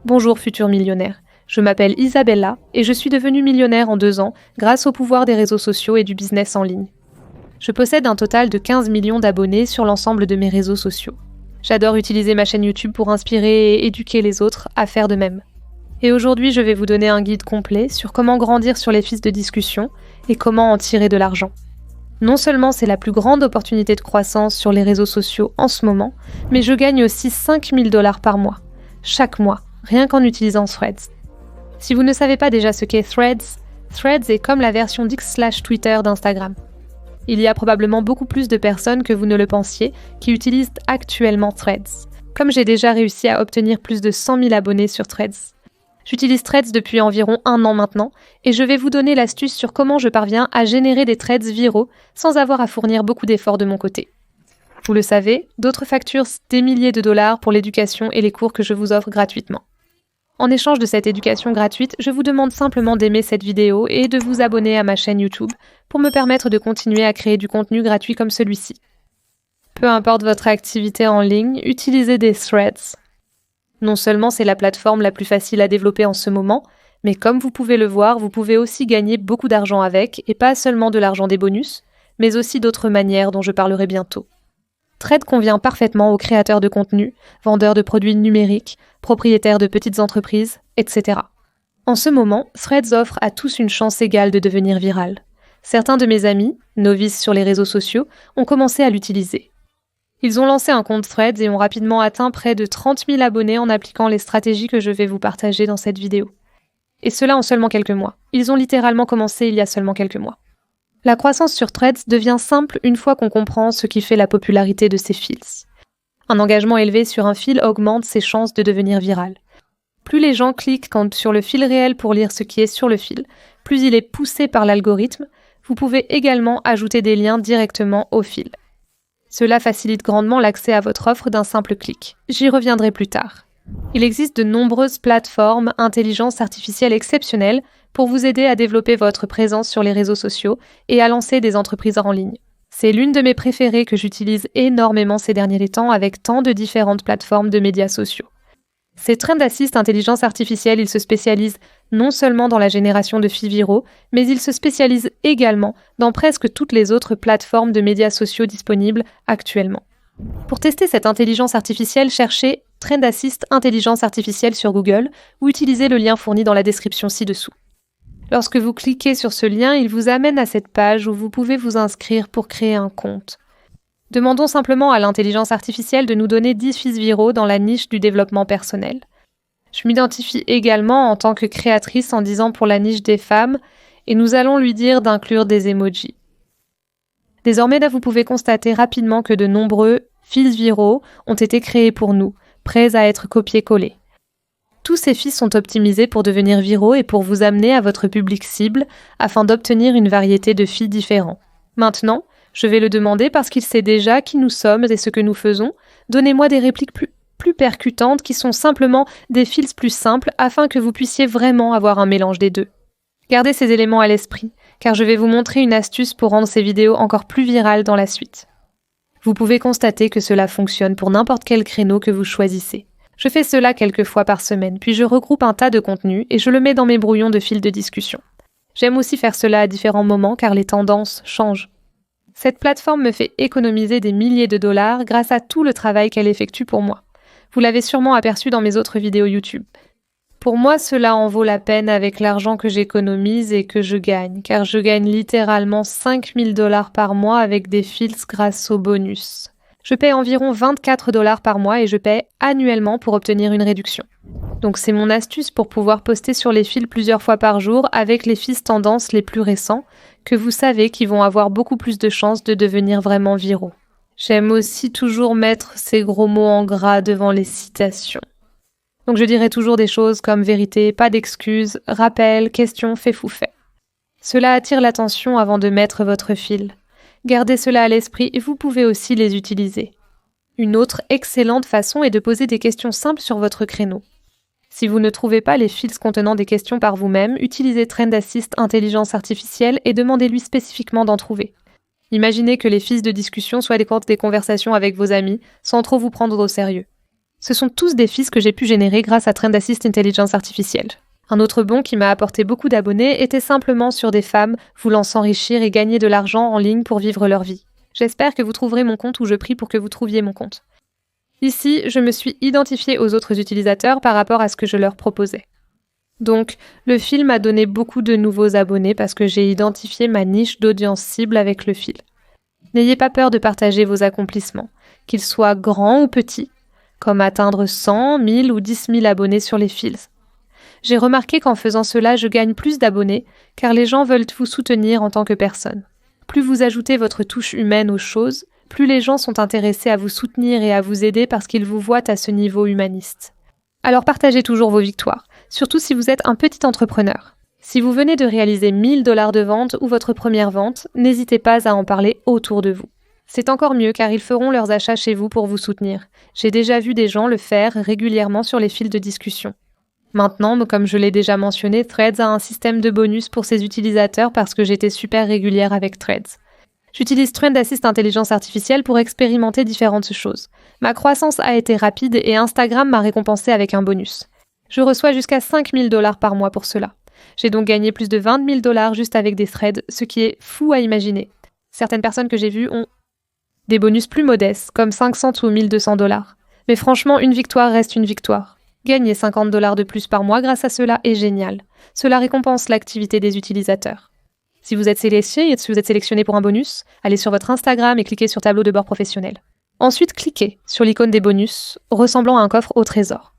Bonjour futur millionnaire, je m'appelle Isabella et je suis devenue millionnaire en 2 ans grâce au pouvoir des réseaux sociaux et du business en ligne. Je possède un total de 15 millions d'abonnés sur l'ensemble de mes réseaux sociaux. J'adore utiliser ma chaîne YouTube pour inspirer et éduquer les autres à faire de même. Et aujourd'hui, je vais vous donner un guide complet sur comment grandir sur les fils de discussion et comment en tirer de l'argent. Non seulement c'est la plus grande opportunité de croissance sur les réseaux sociaux en ce moment, mais je gagne aussi 5 000 $ par mois, chaque mois, rien qu'en utilisant Threads. Si vous ne savez pas déjà ce qu'est Threads, Threads est comme la version d'X/Twitter d'Instagram. Il y a probablement beaucoup plus de personnes que vous ne le pensiez qui utilisent actuellement Threads, comme j'ai déjà réussi à obtenir plus de 100 000 abonnés sur Threads. J'utilise Threads depuis environ 1 an maintenant et je vais vous donner l'astuce sur comment je parviens à générer des threads viraux sans avoir à fournir beaucoup d'efforts de mon côté. Vous le savez, d'autres facturent des milliers de dollars pour l'éducation et les cours que je vous offre gratuitement. En échange de cette éducation gratuite, je vous demande simplement d'aimer cette vidéo et de vous abonner à ma chaîne YouTube pour me permettre de continuer à créer du contenu gratuit comme celui-ci. Peu importe votre activité en ligne, utilisez des threads. Non seulement c'est la plateforme la plus facile à développer en ce moment, mais comme vous pouvez le voir, vous pouvez aussi gagner beaucoup d'argent avec, et pas seulement de l'argent des bonus, mais aussi d'autres manières dont je parlerai bientôt. Threads convient parfaitement aux créateurs de contenu, vendeurs de produits numériques, propriétaires de petites entreprises, etc. En ce moment, Threads offre à tous une chance égale de devenir viral. Certains de mes amis, novices sur les réseaux sociaux, ont commencé à l'utiliser. Ils ont lancé un compte Threads et ont rapidement atteint près de 30 000 abonnés en appliquant les stratégies que je vais vous partager dans cette vidéo. Et cela en seulement quelques mois. Ils ont littéralement commencé il y a seulement quelques mois. La croissance sur Threads devient simple une fois qu'on comprend ce qui fait la popularité de ces fils. Un engagement élevé sur un fil augmente ses chances de devenir viral. Plus les gens cliquent sur le fil réel pour lire ce qui est sur le fil, plus il est poussé par l'algorithme. Vous pouvez également ajouter des liens directement au fil. Cela facilite grandement l'accès à votre offre d'un simple clic. J'y reviendrai plus tard. Il existe de nombreuses plateformes intelligence artificielle exceptionnelles pour vous aider à développer votre présence sur les réseaux sociaux et à lancer des entreprises en ligne. C'est l'une de mes préférées que j'utilise énormément ces derniers temps avec tant de différentes plateformes de médias sociaux. Ces Trend Assist intelligence artificielle, ils se spécialisent non seulement dans la génération de fils viraux, mais ils se spécialisent également dans presque toutes les autres plateformes de médias sociaux disponibles actuellement. Pour tester cette intelligence artificielle, cherchez Trend Assist intelligence artificielle sur Google ou utilisez le lien fourni dans la description ci-dessous. Lorsque vous cliquez sur ce lien, il vous amène à cette page où vous pouvez vous inscrire pour créer un compte. Demandons simplement à l'intelligence artificielle de nous donner 10 fils viraux dans la niche du développement personnel. Je m'identifie également en tant que créatrice en disant pour la niche des femmes, et nous allons lui dire d'inclure des emojis. Désormais, là, vous pouvez constater rapidement que de nombreux fils viraux ont été créés pour nous, prêts à être copiés-collés. Tous ces fils sont optimisés pour devenir viraux et pour vous amener à votre public cible afin d'obtenir une variété de fils différents. Maintenant, je vais le demander parce qu'il sait déjà qui nous sommes et ce que nous faisons. Donnez-moi des répliques plus percutantes qui sont simplement des fils plus simples afin que vous puissiez vraiment avoir un mélange des deux. Gardez ces éléments à l'esprit, car je vais vous montrer une astuce pour rendre ces vidéos encore plus virales dans la suite. Vous pouvez constater que cela fonctionne pour n'importe quel créneau que vous choisissez. Je fais cela quelques fois par semaine, puis je regroupe un tas de contenus et je le mets dans mes brouillons de fils de discussion. J'aime aussi faire cela à différents moments car les tendances changent. Cette plateforme me fait économiser des milliers de dollars grâce à tout le travail qu'elle effectue pour moi. Vous l'avez sûrement aperçu dans mes autres vidéos YouTube. Pour moi, cela en vaut la peine avec l'argent que j'économise et que je gagne, car je gagne littéralement 5 000 $ par mois avec des fils grâce aux bonus. Je paie environ 24 $ par mois et je paie annuellement pour obtenir une réduction. Donc c'est mon astuce pour pouvoir poster sur les fils plusieurs fois par jour avec les fils tendances les plus récents, que vous savez qui vont avoir beaucoup plus de chances de devenir vraiment viraux. J'aime aussi toujours mettre ces gros mots en gras devant les citations. Donc je dirai toujours des choses comme vérité, pas d'excuses, rappel, question, fait fou fait. Cela attire l'attention avant de mettre votre fil. Gardez cela à l'esprit et vous pouvez aussi les utiliser. Une autre excellente façon est de poser des questions simples sur votre créneau. Si vous ne trouvez pas les fils contenant des questions par vous-même, utilisez Trend Assist intelligence artificielle et demandez-lui spécifiquement d'en trouver. Imaginez que les fils de discussion soient des conversations avec vos amis, sans trop vous prendre au sérieux. Ce sont tous des feeds que j'ai pu générer grâce à Trend Assist Intelligence Artificielle. Un autre bon qui m'a apporté beaucoup d'abonnés était simplement sur des femmes voulant s'enrichir et gagner de l'argent en ligne pour vivre leur vie. J'espère que vous trouverez mon compte ou je prie pour que vous trouviez mon compte. Ici, je me suis identifiée aux autres utilisateurs par rapport à ce que je leur proposais. Donc, le fil m'a donné beaucoup de nouveaux abonnés parce que j'ai identifié ma niche d'audience cible avec le fil. N'ayez pas peur de partager vos accomplissements, qu'ils soient grands ou petits, comme atteindre 100, 1000 ou 10 000 abonnés sur les fils. J'ai remarqué qu'en faisant cela, je gagne plus d'abonnés, car les gens veulent vous soutenir en tant que personne. Plus vous ajoutez votre touche humaine aux choses, plus les gens sont intéressés à vous soutenir et à vous aider parce qu'ils vous voient à ce niveau humaniste. Alors partagez toujours vos victoires, surtout si vous êtes un petit entrepreneur. Si vous venez de réaliser 1 000 $ de vente ou votre première vente, n'hésitez pas à en parler autour de vous. C'est encore mieux car ils feront leurs achats chez vous pour vous soutenir. J'ai déjà vu des gens le faire régulièrement sur les fils de discussion. Maintenant, comme je l'ai déjà mentionné, Threads a un système de bonus pour ses utilisateurs parce que j'étais super régulière avec Threads. J'utilise Trend Assist Intelligence Artificielle pour expérimenter différentes choses. Ma croissance a été rapide et Instagram m'a récompensé avec un bonus. Je reçois jusqu'à 5 000 $ par mois pour cela. J'ai donc gagné plus de 20 000 $ juste avec des threads, ce qui est fou à imaginer. Certaines personnes que j'ai vues ont des bonus plus modestes, comme 500 ou 1200 $. Mais franchement, une victoire reste une victoire. Gagner 50 $ de plus par mois grâce à cela est génial. Cela récompense l'activité des utilisateurs. Si vous êtes sélectionné pour un bonus, allez sur votre Instagram et cliquez sur tableau de bord professionnel. Ensuite, cliquez sur l'icône des bonus, ressemblant à un coffre au trésor.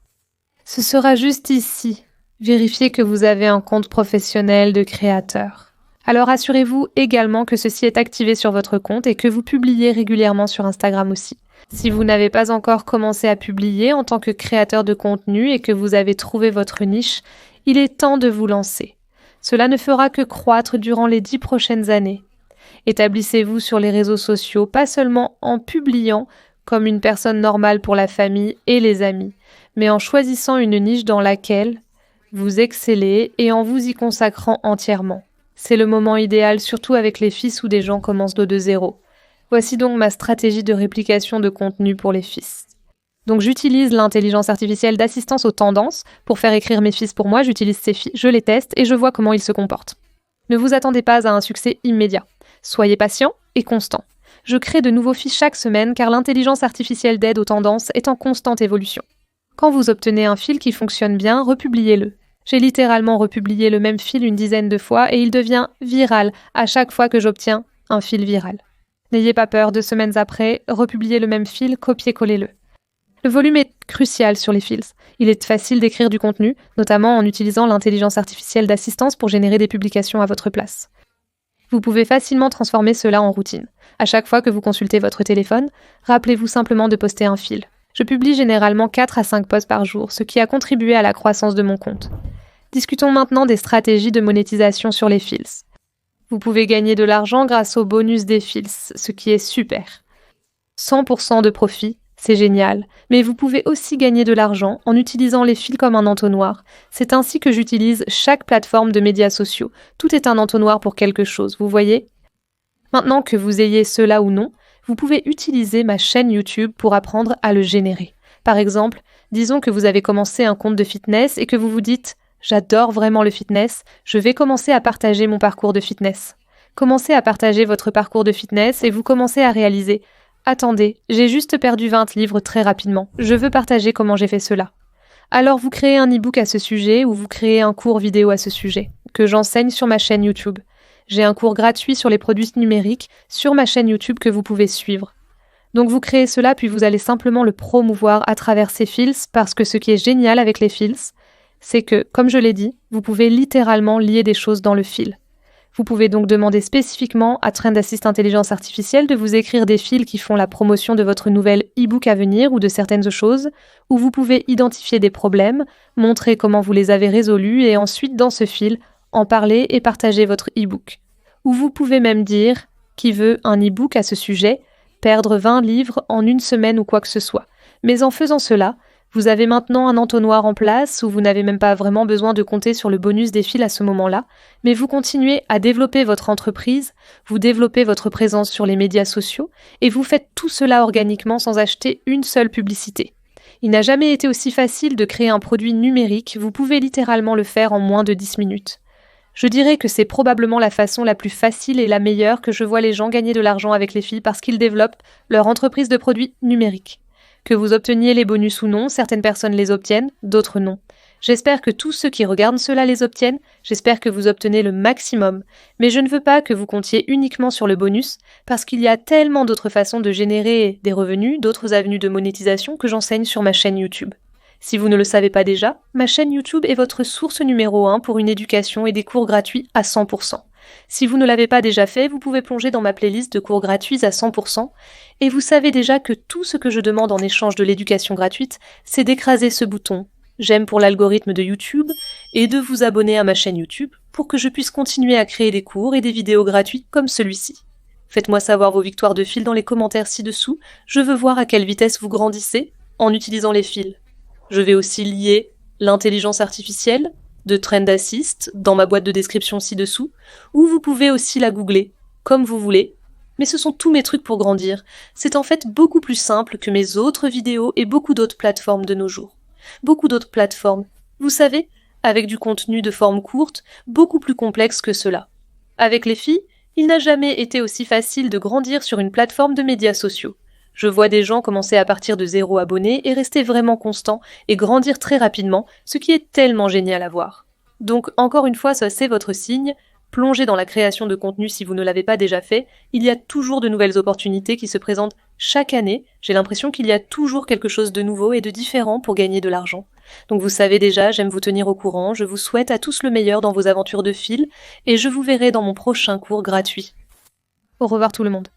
Ce sera juste ici. Vérifiez que vous avez un compte professionnel de créateur. Alors assurez-vous également que ceci est activé sur votre compte et que vous publiez régulièrement sur Instagram aussi. Si vous n'avez pas encore commencé à publier en tant que créateur de contenu et que vous avez trouvé votre niche, il est temps de vous lancer. Cela ne fera que croître durant les 10 prochaines années. Établissez-vous sur les réseaux sociaux, pas seulement en publiant comme une personne normale pour la famille et les amis, mais en choisissant une niche dans laquelle vous excellez et en vous y consacrant entièrement. C'est le moment idéal, surtout avec les fils où des gens commencent de zéro. Voici donc ma stratégie de réplication de contenu pour les fils. Donc j'utilise l'intelligence artificielle d'assistance aux tendances pour faire écrire mes fils pour moi, j'utilise ces fils, je les teste et je vois comment ils se comportent. Ne vous attendez pas à un succès immédiat. Soyez patient et constant. Je crée de nouveaux fils chaque semaine car l'intelligence artificielle d'aide aux tendances est en constante évolution. Quand vous obtenez un fil qui fonctionne bien, republiez-le. J'ai littéralement republié le même fil une dizaine de fois et il devient viral à chaque fois que j'obtiens un fil viral. N'ayez pas peur, 2 semaines après, republiez le même fil, copiez-collez-le. Le volume est crucial sur les fils. Il est facile d'écrire du contenu, notamment en utilisant l'intelligence artificielle d'assistance pour générer des publications à votre place. Vous pouvez facilement transformer cela en routine. À chaque fois que vous consultez votre téléphone, rappelez-vous simplement de poster un fil. Je publie généralement 4 à 5 posts par jour, ce qui a contribué à la croissance de mon compte. Discutons maintenant des stratégies de monétisation sur les fils. Vous pouvez gagner de l'argent grâce au bonus des fils, ce qui est super. 100% de profit, c'est génial, mais vous pouvez aussi gagner de l'argent en utilisant les fils comme un entonnoir. C'est ainsi que j'utilise chaque plateforme de médias sociaux. Tout est un entonnoir pour quelque chose, vous voyez ? Maintenant que vous ayez cela ou non, vous pouvez utiliser ma chaîne YouTube pour apprendre à le générer. Par exemple, disons que vous avez commencé un compte de fitness et que vous vous dites « J'adore vraiment le fitness, je vais commencer à partager mon parcours de fitness ». Commencez à partager votre parcours de fitness et vous commencez à réaliser « Attendez, j'ai juste perdu 20 livres très rapidement, je veux partager comment j'ai fait cela ». Alors vous créez un e-book à ce sujet ou vous créez un cours vidéo à ce sujet, que j'enseigne sur ma chaîne YouTube. J'ai un cours gratuit sur les produits numériques sur ma chaîne YouTube que vous pouvez suivre. Donc vous créez cela puis vous allez simplement le promouvoir à travers ces fils parce que ce qui est génial avec les fils, c'est que, comme je l'ai dit, vous pouvez littéralement lier des choses dans le fil. Vous pouvez donc demander spécifiquement à Trend Assist Intelligence Artificielle de vous écrire des fils qui font la promotion de votre nouvel e-book à venir ou de certaines choses, où vous pouvez identifier des problèmes, montrer comment vous les avez résolus et ensuite, dans ce fil, en parler et partager votre e-book. Ou vous pouvez même dire qui veut un e-book à ce sujet, perdre 20 livres en 1 semaine ou quoi que ce soit. Mais en faisant cela, vous avez maintenant un entonnoir en place où vous n'avez même pas vraiment besoin de compter sur le bonus des fils à ce moment-là, mais vous continuez à développer votre entreprise, vous développez votre présence sur les médias sociaux et vous faites tout cela organiquement sans acheter une seule publicité. Il n'a jamais été aussi facile de créer un produit numérique, vous pouvez littéralement le faire en moins de 10 minutes. Je dirais que c'est probablement la façon la plus facile et la meilleure que je vois les gens gagner de l'argent avec les filles parce qu'ils développent leur entreprise de produits numériques. Que vous obteniez les bonus ou non, certaines personnes les obtiennent, d'autres non. J'espère que tous ceux qui regardent cela les obtiennent, j'espère que vous obtenez le maximum, mais je ne veux pas que vous comptiez uniquement sur le bonus, parce qu'il y a tellement d'autres façons de générer des revenus, d'autres avenues de monétisation que j'enseigne sur ma chaîne YouTube. Si vous ne le savez pas déjà, ma chaîne YouTube est votre source numéro 1 pour une éducation et des cours gratuits à 100%. Si vous ne l'avez pas déjà fait, vous pouvez plonger dans ma playlist de cours gratuits à 100%, et vous savez déjà que tout ce que je demande en échange de l'éducation gratuite, c'est d'écraser ce bouton j'aime pour l'algorithme de YouTube et de vous abonner à ma chaîne YouTube pour que je puisse continuer à créer des cours et des vidéos gratuits comme celui-ci. Faites-moi savoir vos victoires de fil dans les commentaires ci-dessous, je veux voir à quelle vitesse vous grandissez en utilisant les fils. Je vais aussi lier l'intelligence artificielle de Trend Assist dans ma boîte de description ci-dessous, ou vous pouvez aussi la googler, comme vous voulez. Mais ce sont tous mes trucs pour grandir. C'est en fait beaucoup plus simple que mes autres vidéos et beaucoup d'autres plateformes de nos jours. Beaucoup d'autres plateformes, vous savez, avec du contenu de forme courte, beaucoup plus complexe que cela. Avec les filles, il n'a jamais été aussi facile de grandir sur une plateforme de médias sociaux. Je vois des gens commencer à partir de 0 abonnés et rester vraiment constants et grandir très rapidement, ce qui est tellement génial à voir. Donc, encore une fois, ça c'est votre signe. Plongez dans la création de contenu si vous ne l'avez pas déjà fait. Il y a toujours de nouvelles opportunités qui se présentent chaque année. J'ai l'impression qu'il y a toujours quelque chose de nouveau et de différent pour gagner de l'argent. Donc vous savez déjà, j'aime vous tenir au courant. Je vous souhaite à tous le meilleur dans vos aventures de fil et je vous verrai dans mon prochain cours gratuit. Au revoir tout le monde.